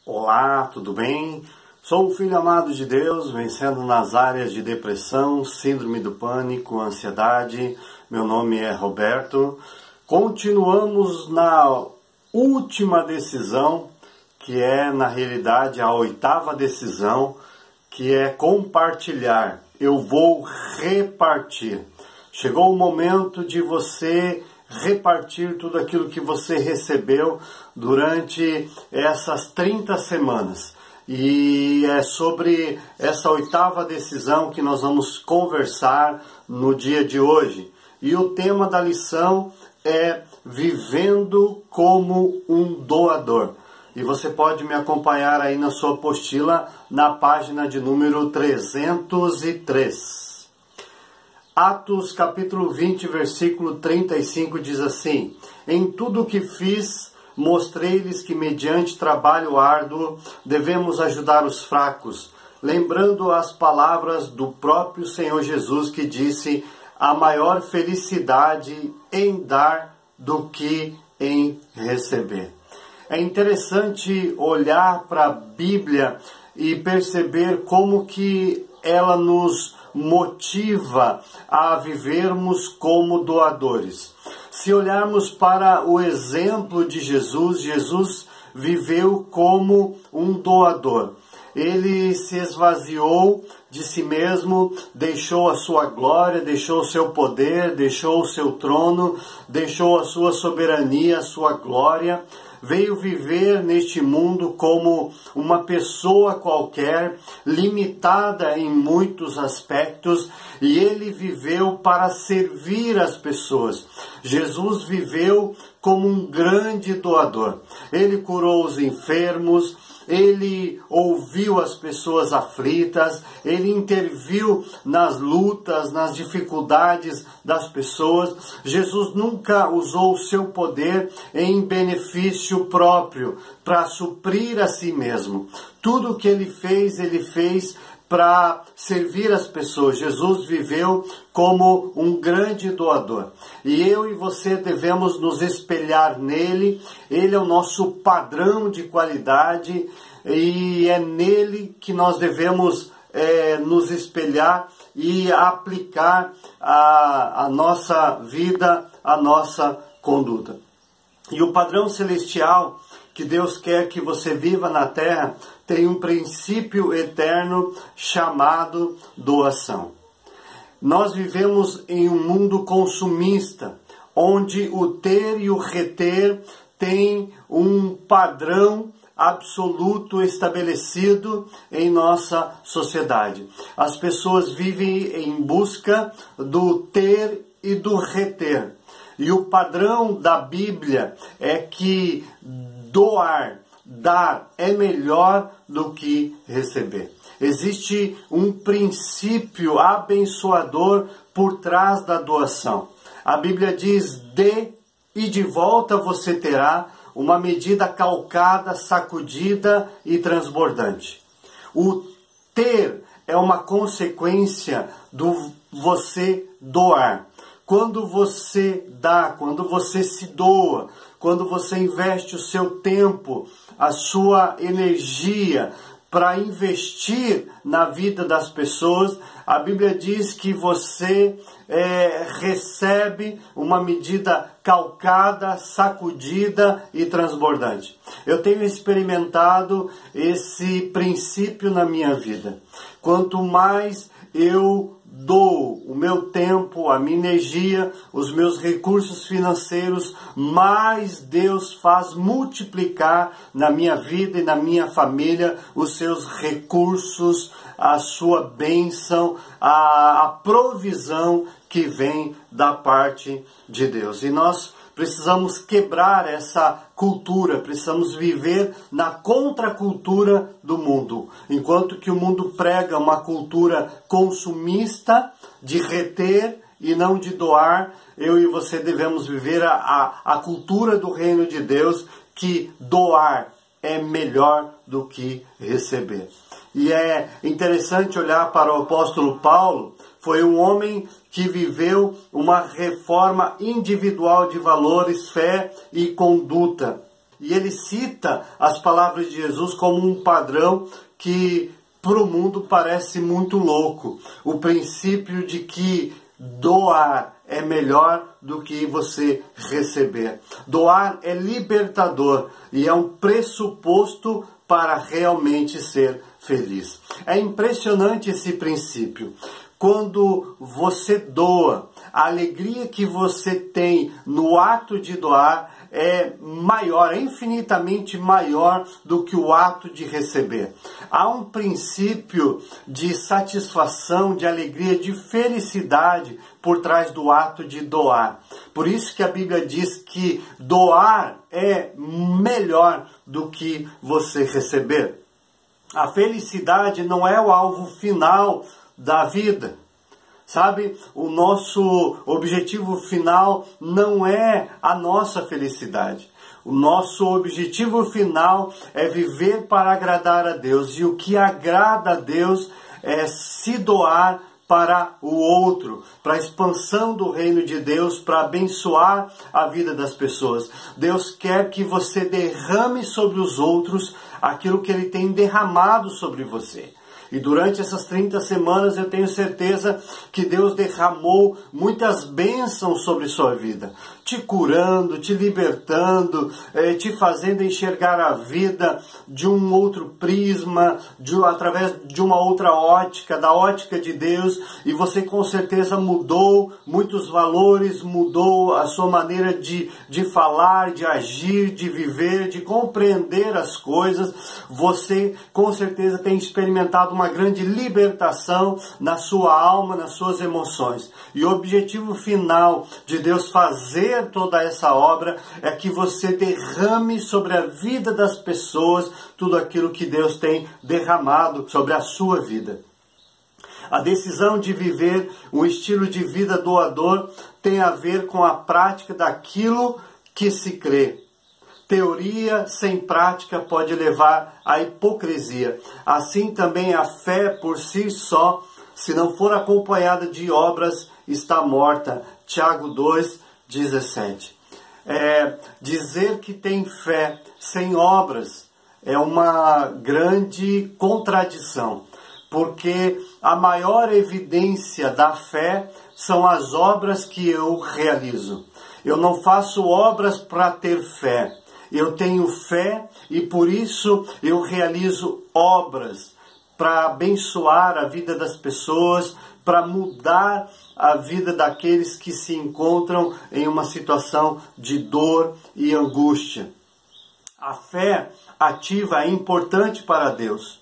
Olá, tudo bem? Sou um filho amado de Deus, vencendo nas áreas de depressão, síndrome do pânico, ansiedade. Meu nome é Roberto. Continuamos na última decisão, que é na realidade a oitava decisão, que é compartilhar. Eu vou repartir. Chegou o momento de você repartir tudo aquilo que você recebeu durante essas 30 semanas. E é sobre essa oitava decisão que nós vamos conversar no dia de hoje. E o tema da lição é vivendo como um doador. E você pode me acompanhar aí na sua apostila, na página de número 303. Atos capítulo 20, versículo 35 diz assim: Em tudo o que fiz, mostrei-lhes que mediante trabalho árduo devemos ajudar os fracos, lembrando as palavras do próprio Senhor Jesus que disse: há maior felicidade em dar do que em receber. É interessante olhar para a Bíblia e perceber como que ela nos motiva a vivermos como doadores. Se olharmos para o exemplo de Jesus, Jesus viveu como um doador. Ele se esvaziou de si mesmo, deixou a sua glória, deixou o seu poder, deixou o seu trono, deixou a sua soberania, a sua glória. Veio viver neste mundo como uma pessoa qualquer, limitada em muitos aspectos, e ele viveu para servir as pessoas. Jesus viveu como um grande doador. Ele curou os enfermos, ele ouviu as pessoas aflitas, ele interviu nas lutas, nas dificuldades das pessoas. Jesus nunca usou o seu poder em benefício próprio, para suprir a si mesmo. Tudo o que ele fez para servir as pessoas. Jesus viveu como um grande doador. E eu e você devemos nos espelhar nele. Ele é o nosso padrão de qualidade e é nele que nós devemos nos espelhar e aplicar a nossa vida, a nossa conduta. E o padrão celestial que Deus quer que você viva na terra tem um princípio eterno chamado doação. Nós vivemos em um mundo consumista, onde o ter e o reter tem um padrão absoluto estabelecido em nossa sociedade. As pessoas vivem em busca do ter e do reter. E o padrão da Bíblia é que dar é melhor do que receber. Existe um princípio abençoador por trás da doação. A Bíblia diz: dê e de volta você terá uma medida calcada, sacudida e transbordante. O ter é uma consequência do você doar. Quando você dá, quando você se doa, quando você investe o seu tempo, a sua energia para investir na vida das pessoas, a Bíblia diz que você recebe uma medida calcada, sacudida e transbordante. Eu tenho experimentado esse princípio na minha vida. Quanto mais eu dou o meu tempo, a minha energia, os meus recursos financeiros, mais Deus faz multiplicar na minha vida e na minha família os seus recursos, a sua bênção, a provisão que vem da parte de Deus. E nós precisamos quebrar essa cultura, precisamos viver na contracultura do mundo. Enquanto que o mundo prega uma cultura consumista, de reter e não de doar, eu e você devemos viver a cultura do reino de Deus, que doar é melhor do que receber. E é interessante olhar para o apóstolo Paulo. Foi um homem que viveu uma reforma individual de valores, fé e conduta. e ele cita as palavras de Jesus como um padrão que para o mundo parece muito louco. O princípio de que doar é melhor do que você receber. Doar é libertador e é um pressuposto para realmente ser feliz. É impressionante esse princípio. Quando você doa, a alegria que você tem no ato de doar é maior, é infinitamente maior do que o ato de receber. Há um princípio de satisfação, de alegria, de felicidade por trás do ato de doar. Por isso que a Bíblia diz que doar é melhor do que você receber. A felicidade não é o alvo final da vida. Sabe, o nosso objetivo final não é a nossa felicidade. O nosso objetivo final é viver para agradar a Deus. E o que agrada a Deus é se doar para o outro, para a expansão do reino de Deus, para abençoar a vida das pessoas. Deus quer que você derrame sobre os outros aquilo que Ele tem derramado sobre você. E durante essas 30 semanas eu tenho certeza que Deus derramou muitas bênçãos sobre sua vida, te curando, te libertando, te fazendo enxergar a vida de um outro prisma, através de uma outra ótica, da ótica de Deus, e você com certeza mudou muitos valores, mudou a sua maneira de falar, de agir, de viver, de compreender as coisas. Você com certeza tem experimentado uma grande libertação na sua alma, nas suas emoções. E o objetivo final de Deus fazer toda essa obra é que você derrame sobre a vida das pessoas tudo aquilo que Deus tem derramado sobre a sua vida. A decisão de viver um estilo de vida doador tem a ver com a prática daquilo que se crê. Teoria sem prática pode levar à hipocrisia. Assim também a fé por si só, se não for acompanhada de obras, está morta. Tiago 2:17. Dizer que tem fé sem obras é uma grande contradição, porque a maior evidência da fé são as obras que eu realizo. Eu não faço obras para ter fé. Eu tenho fé e por isso eu realizo obras para abençoar a vida das pessoas, para mudar a vida daqueles que se encontram em uma situação de dor e angústia. A fé ativa é importante para Deus.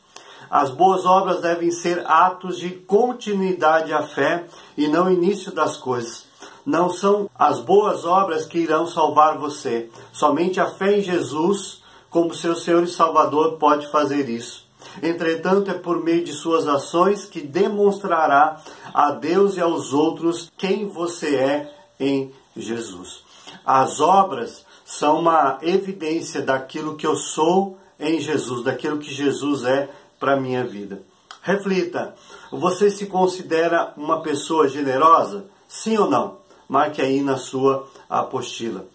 As boas obras devem ser atos de continuidade à fé e não início das coisas. Não são as boas obras que irão salvar você. Somente a fé em Jesus, como seu Senhor e Salvador, pode fazer isso. Entretanto, é por meio de suas ações que demonstrará a Deus e aos outros quem você é em Jesus. As obras são uma evidência daquilo que eu sou em Jesus, daquilo que Jesus é para a minha vida. Reflita, você se considera uma pessoa generosa? Sim ou não? Marque aí na sua apostila.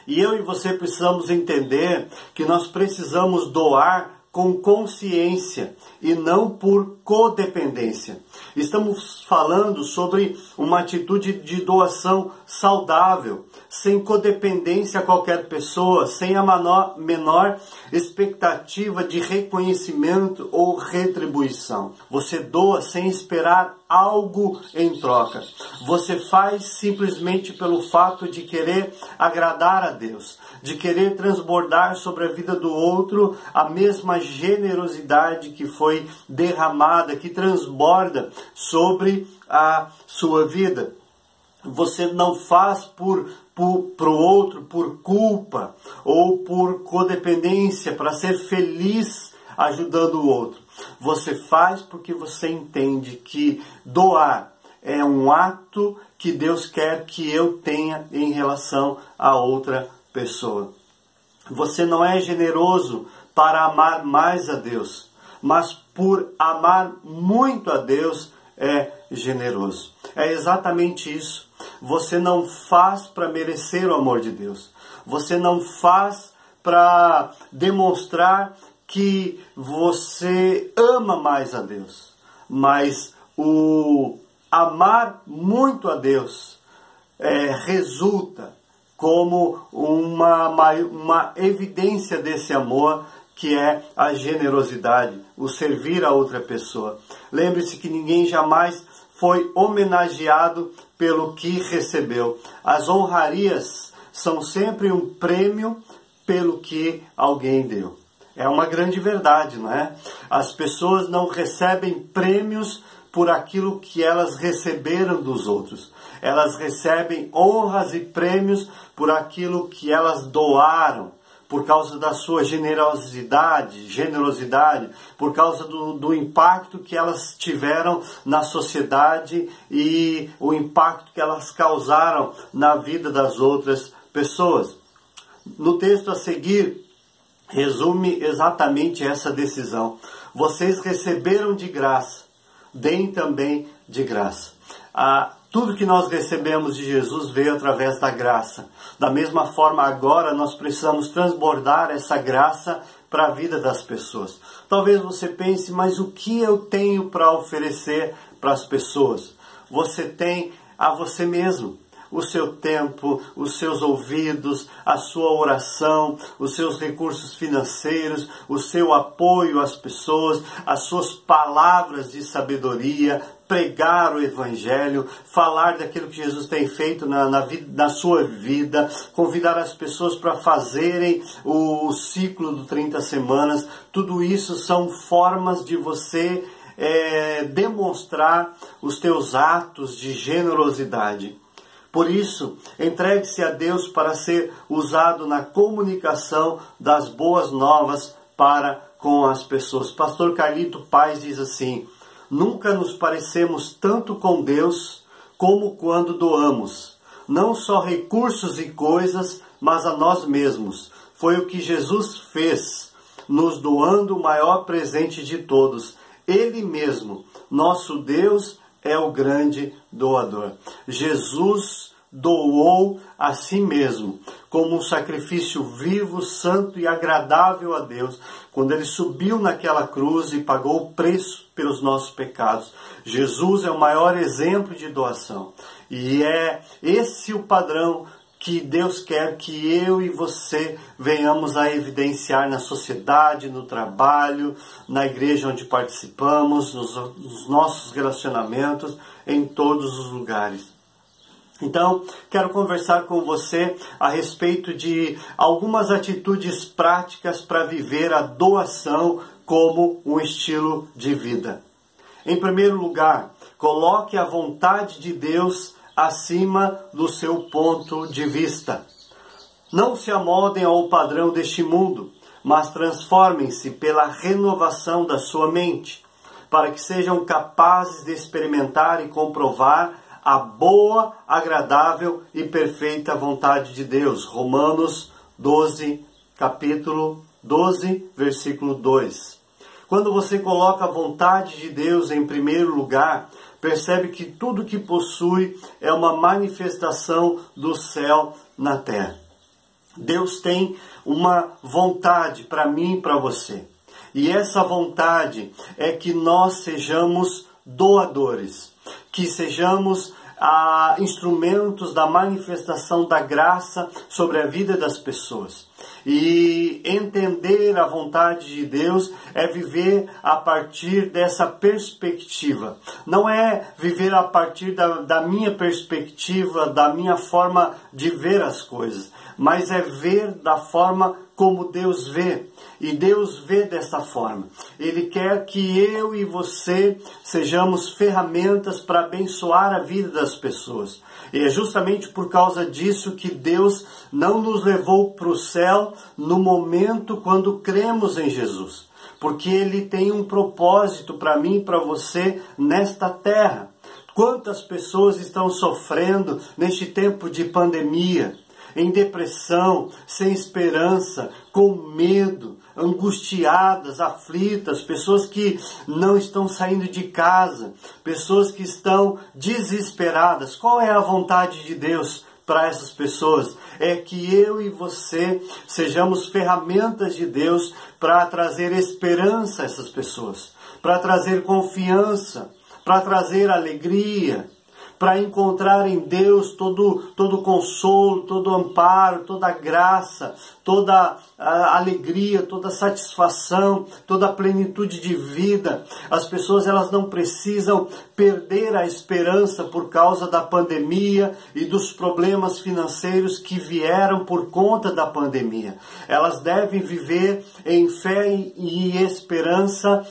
E eu e você precisamos entender que nós precisamos doar com consciência e não por codependência. Estamos falando sobre uma atitude de doação saudável, sem codependência a qualquer pessoa, sem a menor expectativa de reconhecimento ou retribuição. Você doa sem esperar algo em troca. Você faz simplesmente pelo fato de querer agradar a Deus, de querer transbordar sobre a vida do outro a mesma generosidade que foi derramada, que transborda sobre a sua vida. Você não faz para o outro por culpa ou por codependência, para ser feliz ajudando o outro. Você faz porque você entende que doar é um ato que Deus quer que eu tenha em relação a outra pessoa. Você não é generoso para amar mais a Deus, mas por amar muito a Deus é generoso. É exatamente isso. Você não faz para merecer o amor de Deus. Você não faz para demonstrar que você ama mais a Deus. Mas o amar muito a Deus resulta como uma evidência desse amor, que é a generosidade, o servir a outra pessoa. Lembre-se que ninguém jamais foi homenageado pelo que recebeu. As honrarias são sempre um prêmio pelo que alguém deu. É uma grande verdade, não é? As pessoas não recebem prêmios por aquilo que elas receberam dos outros. Elas recebem honras e prêmios por aquilo que elas doaram, por causa da sua generosidade, por causa do impacto que elas tiveram na sociedade e o impacto que elas causaram na vida das outras pessoas. No texto a seguir, resume exatamente essa decisão. Vocês receberam de graça, deem também de graça. Tudo que nós recebemos de Jesus veio através da graça. Da mesma forma, agora nós precisamos transbordar essa graça para a vida das pessoas. Talvez você pense, mas o que eu tenho para oferecer para as pessoas? Você tem a você mesmo. O seu tempo, os seus ouvidos, a sua oração, os seus recursos financeiros, o seu apoio às pessoas, as suas palavras de sabedoria, pregar o Evangelho, falar daquilo que Jesus tem feito na sua vida, convidar as pessoas para fazerem o ciclo do 30 semanas. Tudo isso são formas de você demonstrar os teus atos de generosidade. Por isso, entregue-se a Deus para ser usado na comunicação das boas novas para com as pessoas. Pastor Carlito Paz diz assim: nunca nos parecemos tanto com Deus como quando doamos, não só recursos e coisas, mas a nós mesmos. Foi o que Jesus fez, nos doando o maior presente de todos, Ele mesmo. Nosso Deus é o grande doador. Jesus doou a si mesmo como um sacrifício vivo, santo e agradável a Deus, quando Ele subiu naquela cruz e pagou o preço pelos nossos pecados. Jesus é o maior exemplo de doação. E é esse o padrão que Deus quer que eu e você venhamos a evidenciar na sociedade, no trabalho, na igreja onde participamos, nos nossos relacionamentos, em todos os lugares. Então, quero conversar com você a respeito de algumas atitudes práticas para viver a doação como um estilo de vida. Em primeiro lugar, coloque a vontade de Deus acima do seu ponto de vista. Não se amoldem ao padrão deste mundo, mas transformem-se pela renovação da sua mente, para que sejam capazes de experimentar e comprovar a boa, agradável e perfeita vontade de Deus. Romanos 12, capítulo 12, versículo 2. Quando você coloca a vontade de Deus em primeiro lugar, percebe que tudo que possui é uma manifestação do céu na terra. Deus tem uma vontade para mim e para você. E essa vontade é que nós sejamos doadores, que sejamos instrumentos da manifestação da graça sobre a vida das pessoas. E entender a vontade de Deus é viver a partir dessa perspectiva. Não é viver a partir da minha perspectiva, da minha forma de ver as coisas, mas é ver da forma como Deus vê. E Deus vê dessa forma. Ele quer que eu e você sejamos ferramentas para abençoar a vida das pessoas. E é justamente por causa disso que Deus não nos levou para o céu no momento quando cremos em Jesus. Porque Ele tem um propósito para mim e para você nesta terra. Quantas pessoas estão sofrendo neste tempo de pandemia? Em depressão, sem esperança, com medo, angustiadas, aflitas, pessoas que não estão saindo de casa, pessoas que estão desesperadas. Qual é a vontade de Deus para essas pessoas é que eu e você sejamos ferramentas de Deus para trazer esperança a essas pessoas, para trazer confiança, para trazer alegria, para encontrar em Deus todo consolo, todo amparo, toda graça, toda alegria, toda satisfação, toda plenitude de vida. As pessoas, elas não precisam perder a esperança por causa da pandemia e dos problemas financeiros que vieram por conta da pandemia. Elas devem viver em fé e esperança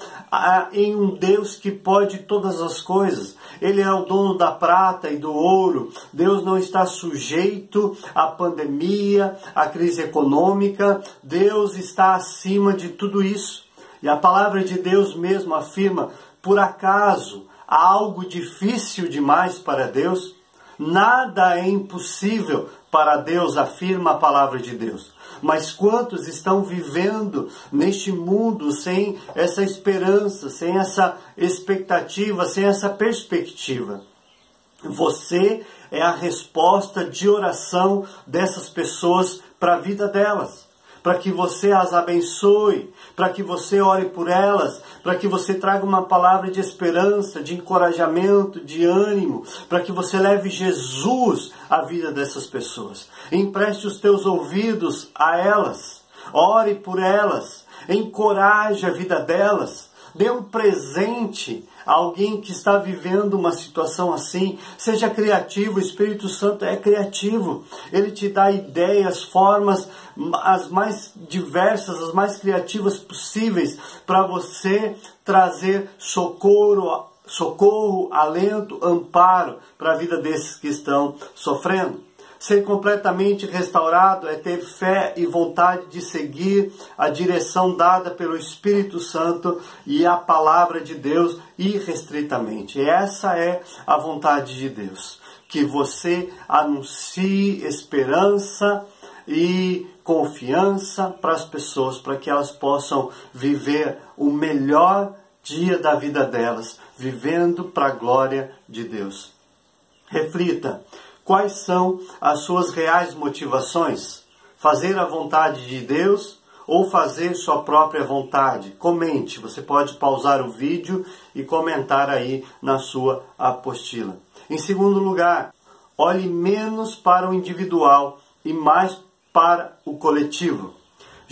em um Deus que pode todas as coisas. Ele é o dono da prata e do ouro. Deus não está sujeito à pandemia, à crise econômica. Deus está acima de tudo isso. E a palavra de Deus mesmo afirma: por acaso há algo difícil demais para Deus? Nada é impossível para Deus, afirma a palavra de Deus. Mas quantos estão vivendo neste mundo sem essa esperança, sem essa expectativa, sem essa perspectiva? Você é a resposta de oração dessas pessoas para a vida delas, para que você as abençoe, para que você ore por elas, para que você traga uma palavra de esperança, de encorajamento, de ânimo, para que você leve Jesus à vida dessas pessoas. Empreste os teus ouvidos a elas, ore por elas, encoraje a vida delas, dê um presente a alguém que está vivendo uma situação assim. Seja criativo, o Espírito Santo é criativo. Ele te dá ideias, formas, as mais diversas, as mais criativas possíveis para você trazer socorro, alento, amparo para a vida desses que estão sofrendo. Ser completamente restaurado é ter fé e vontade de seguir a direção dada pelo Espírito Santo e a palavra de Deus irrestritamente. Essa é a vontade de Deus. Que você anuncie esperança e confiança para as pessoas, para que elas possam viver o melhor dia da vida delas, vivendo para a glória de Deus. Reflita. Quais são as suas reais motivações? Fazer a vontade de Deus ou fazer sua própria vontade? Comente, você pode pausar o vídeo e comentar aí na sua apostila. Em segundo lugar, olhe menos para o individual e mais para o coletivo.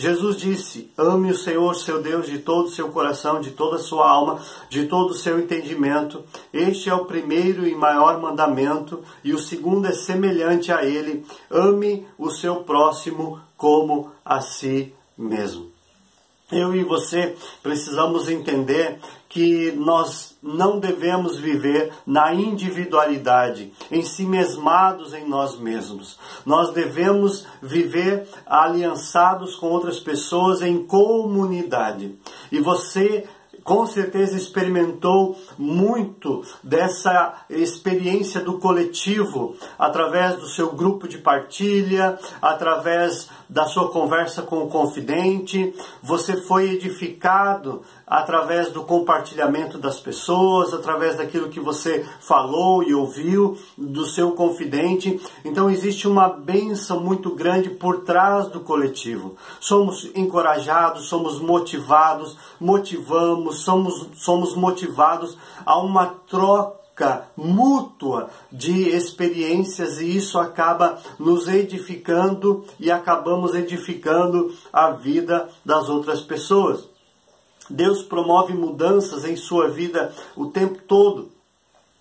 Jesus disse: ame o Senhor, seu Deus, de todo o seu coração, de toda a sua alma, de todo o seu entendimento. Este é o primeiro e maior mandamento, e o segundo é semelhante a ele: ame o seu próximo como a si mesmo. Eu e você precisamos entender que nós não devemos viver na individualidade, ensimesmados em nós mesmos. Nós devemos viver aliançados com outras pessoas em comunidade. E você com certeza experimentou muito dessa experiência do coletivo através do seu grupo de partilha, através da sua conversa com o confidente. Você foi edificado através do compartilhamento das pessoas, através daquilo que você falou e ouviu do seu confidente. Então existe uma bênção muito grande por trás do coletivo. Somos encorajados, somos motivados, somos motivados a uma troca mútua de experiências, e isso acaba nos edificando e acabamos edificando a vida das outras pessoas. Deus promove mudanças em sua vida o tempo todo,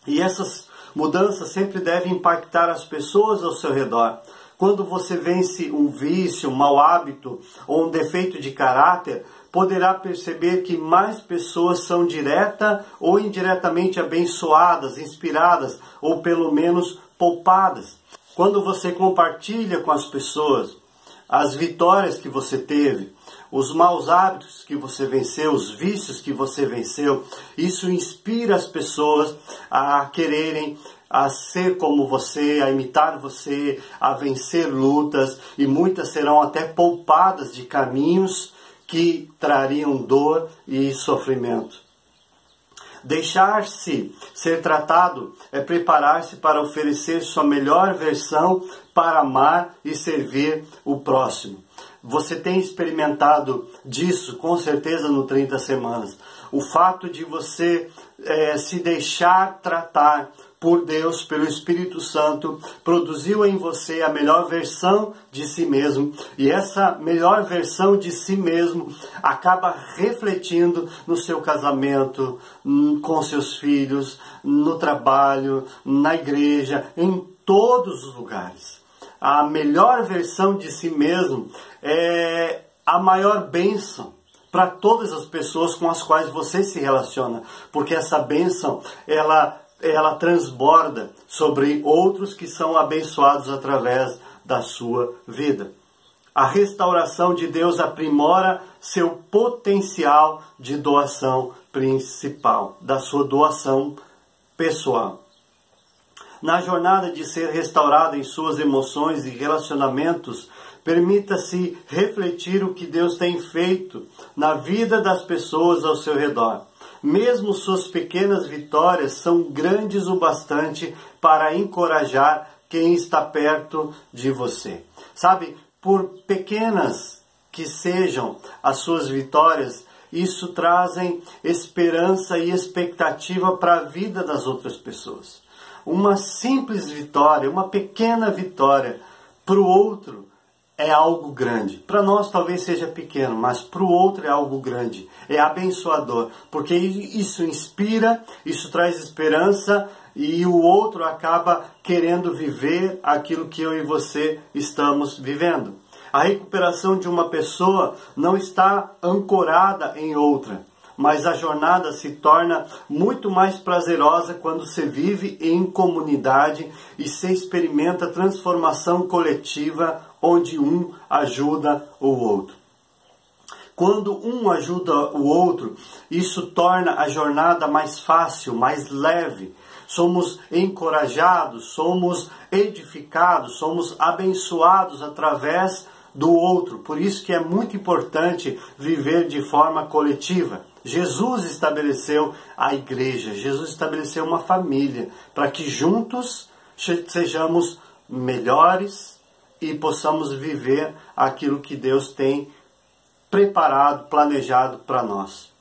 e essas mudanças sempre devem impactar as pessoas ao seu redor. Quando você vence um vício, um mau hábito ou um defeito de caráter, poderá perceber que mais pessoas são direta ou indiretamente abençoadas, inspiradas ou pelo menos poupadas. Quando você compartilha com as pessoas as vitórias que você teve, os maus hábitos que você venceu, os vícios que você venceu, isso inspira as pessoas a quererem a ser como você, a imitar você, a vencer lutas, e muitas serão até poupadas de caminhos que trariam dor e sofrimento. Deixar-se ser tratado é preparar-se para oferecer sua melhor versão para amar e servir o próximo. Você tem experimentado disso, com certeza, no 30 Semanas. O fato de você se deixar tratar por Deus, pelo Espírito Santo, produziu em você a melhor versão de si mesmo. E essa melhor versão de si mesmo acaba refletindo no seu casamento, com seus filhos, no trabalho, na igreja, em todos os lugares. A melhor versão de si mesmo é a maior bênção para todas as pessoas com as quais você se relaciona, porque essa bênção, ela transborda sobre outros que são abençoados através da sua vida. A restauração de Deus aprimora seu potencial de doação principal, da sua doação pessoal. Na jornada de ser restaurado em suas emoções e relacionamentos, permita-se refletir o que Deus tem feito na vida das pessoas ao seu redor. Mesmo suas pequenas vitórias são grandes o bastante para encorajar quem está perto de você. Sabe, por pequenas que sejam as suas vitórias, isso trazem esperança e expectativa para a vida das outras pessoas. Uma simples vitória, uma pequena vitória para o outro é algo grande. Para nós talvez seja pequeno, mas para o outro é algo grande. É abençoador, porque isso inspira, isso traz esperança e o outro acaba querendo viver aquilo que eu e você estamos vivendo. A recuperação de uma pessoa não está ancorada em outra, mas a jornada se torna muito mais prazerosa quando se vive em comunidade e se experimenta transformação coletiva, onde um ajuda o outro. Quando um ajuda o outro, isso torna a jornada mais fácil, mais leve. Somos encorajados, somos edificados, somos abençoados através do outro. Por isso que é muito importante viver de forma coletiva. Jesus estabeleceu a igreja, Jesus estabeleceu uma família, para que juntos sejamos melhores e possamos viver aquilo que Deus tem preparado, planejado para nós.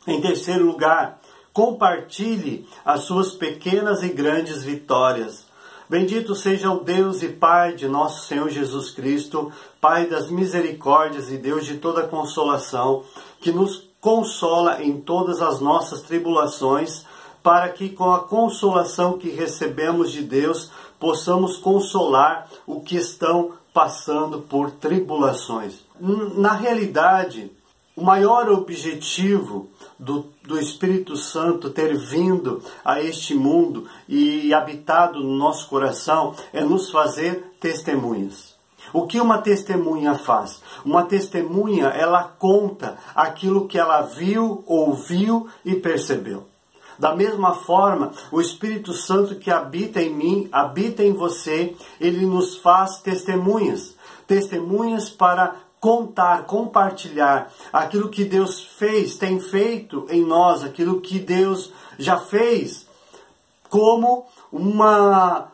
Em terceiro lugar, compartilhe as suas pequenas e grandes vitórias. Bendito seja o Deus e Pai de nosso Senhor Jesus Cristo, Pai das misericórdias e Deus de toda consolação, que nos consola em todas as nossas tribulações, para que com a consolação que recebemos de Deus, possamos consolar o que estão passando por tribulações. Na realidade, o maior objetivo do Espírito Santo ter vindo a este mundo e habitado no nosso coração é nos fazer testemunhas. O que uma testemunha faz? Uma testemunha, ela conta aquilo que ela viu, ouviu e percebeu. Da mesma forma, o Espírito Santo que habita em mim, habita em você, ele nos faz testemunhas. Testemunhas para contar, compartilhar aquilo que Deus fez, tem feito em nós, aquilo que Deus já fez, como uma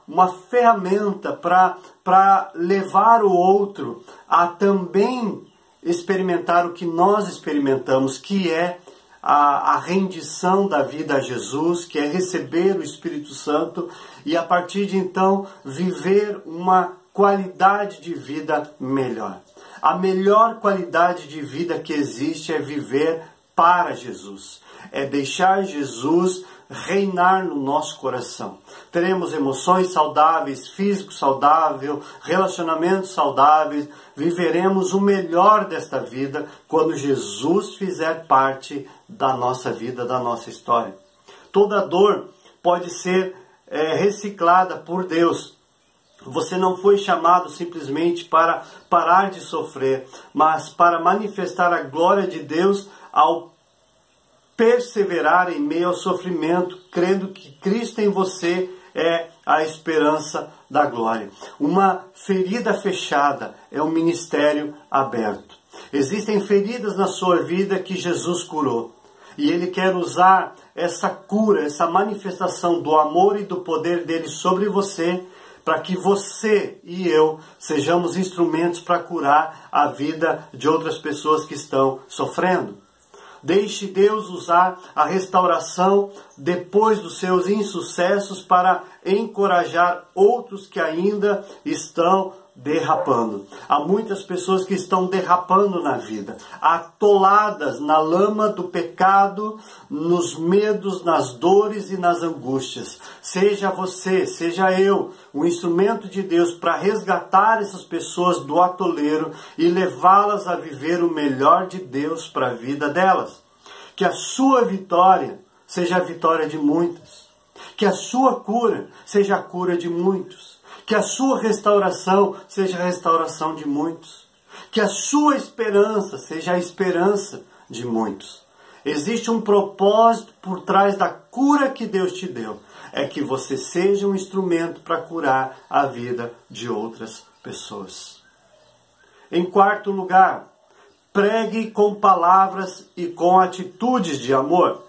ferramenta para levar o outro a também experimentar o que nós experimentamos, que é a rendição da vida a Jesus, que é receber o Espírito Santo e a partir de então viver uma qualidade de vida melhor. A melhor qualidade de vida que existe é viver para Jesus, é deixar Jesus reinar no nosso coração. Teremos emoções saudáveis, físico saudável, relacionamentos saudáveis, viveremos o melhor desta vida quando Jesus fizer parte da nossa vida, da nossa história. Toda dor pode ser reciclada por Deus. Você não foi chamado simplesmente para parar de sofrer, mas para manifestar a glória de Deus ao perseverar em meio ao sofrimento, crendo que Cristo em você é a esperança da glória. Uma ferida fechada é um ministério aberto. Existem feridas na sua vida que Jesus curou. e Ele quer usar essa cura, essa manifestação do amor e do poder dele sobre você, para que você e eu sejamos instrumentos para curar a vida de outras pessoas que estão sofrendo. Deixe Deus usar a restauração depois dos seus insucessos para encorajar outros que ainda estão derrapando. Há muitas pessoas que estão derrapando na vida, atoladas na lama do pecado, nos medos, nas dores e nas angústias. Seja você, seja eu, um instrumento de Deus para resgatar essas pessoas do atoleiro e levá-las a viver o melhor de Deus para a vida delas. Que a sua vitória seja a vitória de muitas. Que a sua cura seja a cura de muitos. Que a sua restauração seja a restauração de muitos. Que a sua esperança seja a esperança de muitos. Existe um propósito por trás da cura que Deus te deu. É que você seja um instrumento para curar a vida de outras pessoas. Em quarto lugar, pregue com palavras e com atitudes de amor.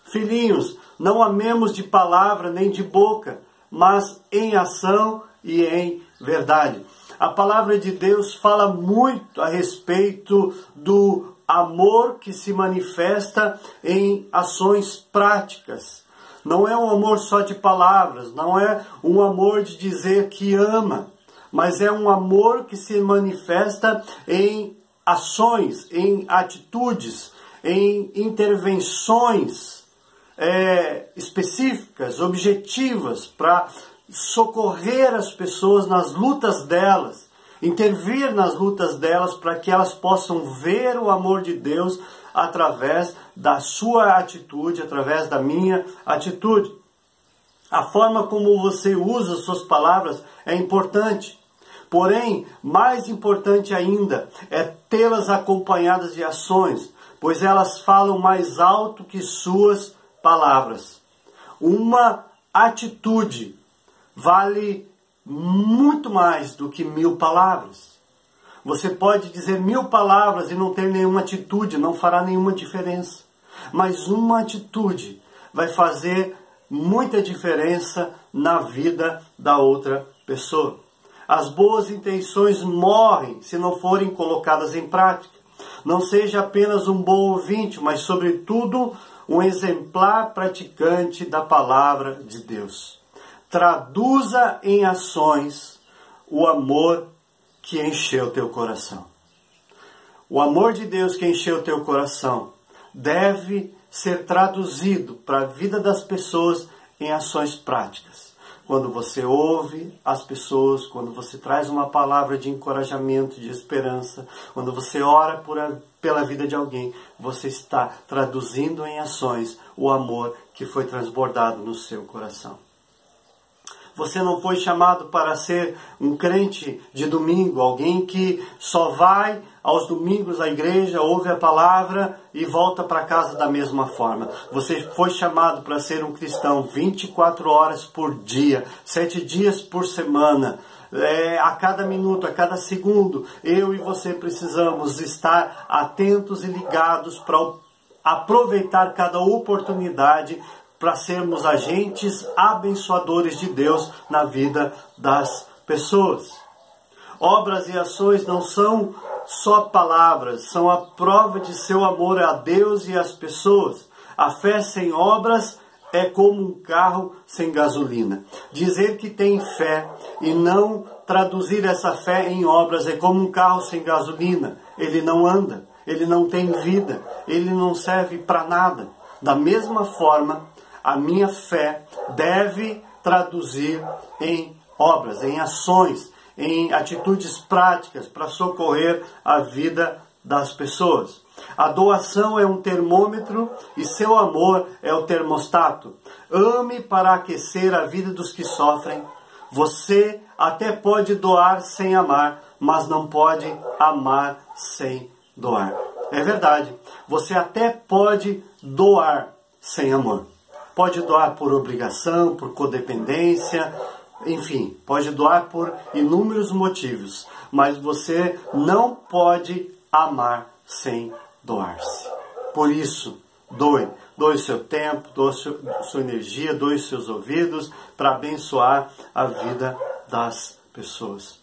Filhinhos, não amemos de palavra nem de boca, mas em ação e em verdade. A palavra de Deus fala muito a respeito do amor que se manifesta em ações práticas. Não é um amor só de palavras, não é um amor de dizer que ama, mas é um amor que se manifesta em ações, em atitudes, em intervenções específicas, objetivas, para socorrer as pessoas nas lutas delas, intervir nas lutas delas para que elas possam ver o amor de Deus através da sua atitude, através da minha atitude. A forma como você usa suas palavras é importante. Porém, mais importante ainda é tê-las acompanhadas de ações, pois elas falam mais alto que suas palavras. Uma atitude vale muito mais do que 1000 palavras. Você pode dizer 1000 palavras e não ter nenhuma atitude, não fará nenhuma diferença. Mas uma atitude vai fazer muita diferença na vida da outra pessoa. As boas intenções morrem se não forem colocadas em prática. Não seja apenas um bom ouvinte, mas sobretudo um exemplar praticante da palavra de Deus. Traduza em ações o amor que encheu teu coração. O amor de Deus que encheu teu coração deve ser traduzido para a vida das pessoas em ações práticas. Quando você ouve as pessoas, quando você traz uma palavra de encorajamento, de esperança, quando você ora pela vida de alguém, você está traduzindo em ações o amor que foi transbordado no seu coração. Você não foi chamado para ser um crente de domingo, alguém que só vai aos domingos à igreja, ouve a palavra e volta para casa da mesma forma. Você foi chamado para ser um cristão 24 horas por dia, 7 dias por semana. A cada minuto, a cada segundo, eu e você precisamos estar atentos e ligados para aproveitar cada oportunidade para sermos agentes abençoadores de Deus na vida das pessoas. Obras e ações não são só palavras, são a prova de seu amor a Deus e às pessoas. A fé sem obras é como um carro sem gasolina. Dizer que tem fé e não traduzir essa fé em obras é como um carro sem gasolina. Ele não anda, ele não tem vida, ele não serve para nada. Da mesma forma, a minha fé deve traduzir em obras, em ações, em atitudes práticas para socorrer a vida das pessoas. A doação é um termômetro e seu amor é o termostato. Ame para aquecer a vida dos que sofrem. Você até pode doar sem amar, mas não pode amar sem doar. É verdade, você até pode doar sem amor. Pode doar por obrigação, por codependência, enfim, pode doar por inúmeros motivos, mas você não pode amar sem doar-se. Por isso, Doe. Doe o seu tempo, doe a sua energia, doe os seus ouvidos para abençoar a vida das pessoas.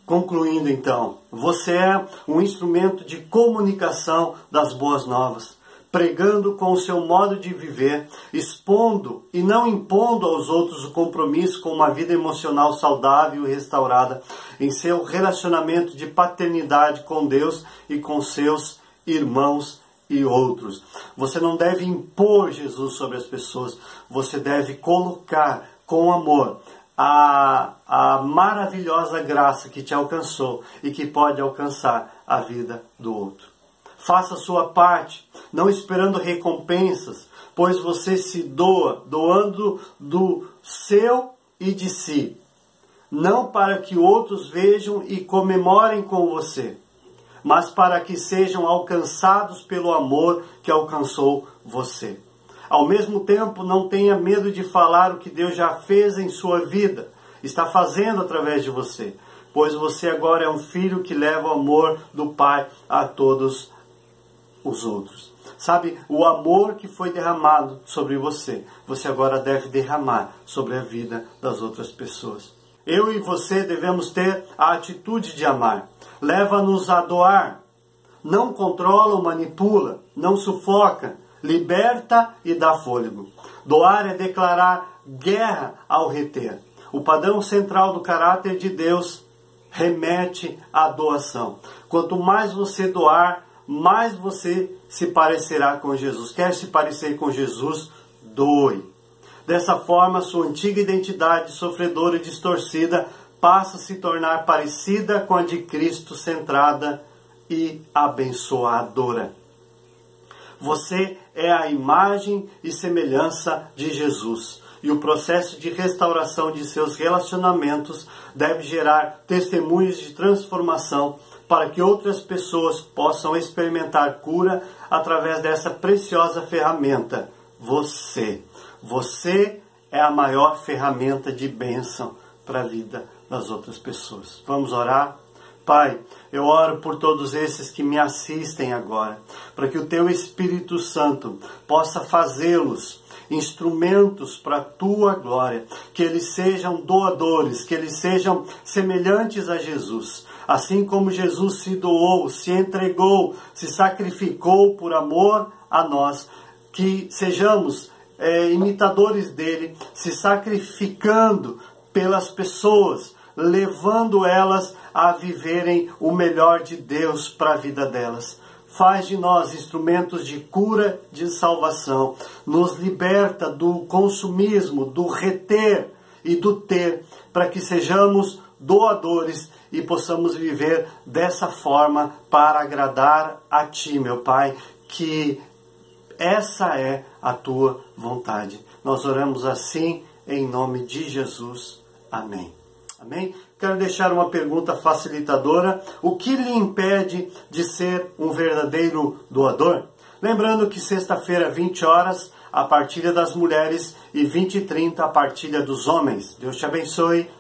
Concluindo então, você é um instrumento de comunicação das boas novas, pregando com o seu modo de viver, expondo e não impondo aos outros o compromisso com uma vida emocional saudável e restaurada em seu relacionamento de paternidade com Deus e com seus irmãos e outros. Você não deve impor Jesus sobre as pessoas, você deve colocar com amor a maravilhosa graça que te alcançou e que pode alcançar a vida do outro. Faça a sua parte, não esperando recompensas, pois você se doa, doando do seu e de si, não para que outros vejam e comemorem com você, mas para que sejam alcançados pelo amor que alcançou você. Ao mesmo tempo, não tenha medo de falar o que Deus já fez em sua vida, está fazendo através de você, pois você agora é um filho que leva o amor do Pai a todos os outros. Sabe, o amor que foi derramado sobre você, você agora deve derramar sobre a vida das outras pessoas. Eu e você devemos ter a atitude de amar. Leva-nos a doar. Não controla ou manipula, não sufoca, liberta e dá fôlego. Doar é declarar guerra ao reter. O padrão central do caráter de Deus remete à doação. Quanto mais você doar, mais você se parecerá com Jesus. Quer se parecer com Jesus? Doe. Dessa forma, sua antiga identidade sofredora e distorcida passa a se tornar parecida com a de Cristo, centrada e abençoadora. Você é a imagem e semelhança de Jesus. E o processo de restauração de seus relacionamentos deve gerar testemunhos de transformação para que outras pessoas possam experimentar cura através dessa preciosa ferramenta. Você é a maior ferramenta de bênção para a vida das outras pessoas. Vamos orar? Pai, eu oro por todos esses que me assistem agora, para que o Teu Espírito Santo possa fazê-los instrumentos para a Tua glória, que eles sejam doadores, que eles sejam semelhantes a Jesus. Assim como Jesus se doou, se entregou, se sacrificou por amor a nós, que sejamos imitadores dele, se sacrificando pelas pessoas, levando elas a viverem o melhor de Deus para a vida delas. Faz de nós instrumentos de cura, de salvação. Nos liberta do consumismo, do reter e do ter, para que sejamos doadores e possamos viver dessa forma para agradar a Ti, meu Pai, que essa é a Tua vontade. Nós oramos assim em nome de Jesus. Amém. Amém? Quero deixar uma pergunta facilitadora. O que lhe impede de ser um verdadeiro doador? Lembrando que sexta-feira, 20 horas, a partilha das mulheres e 20h30, a partilha dos homens. Deus te abençoe.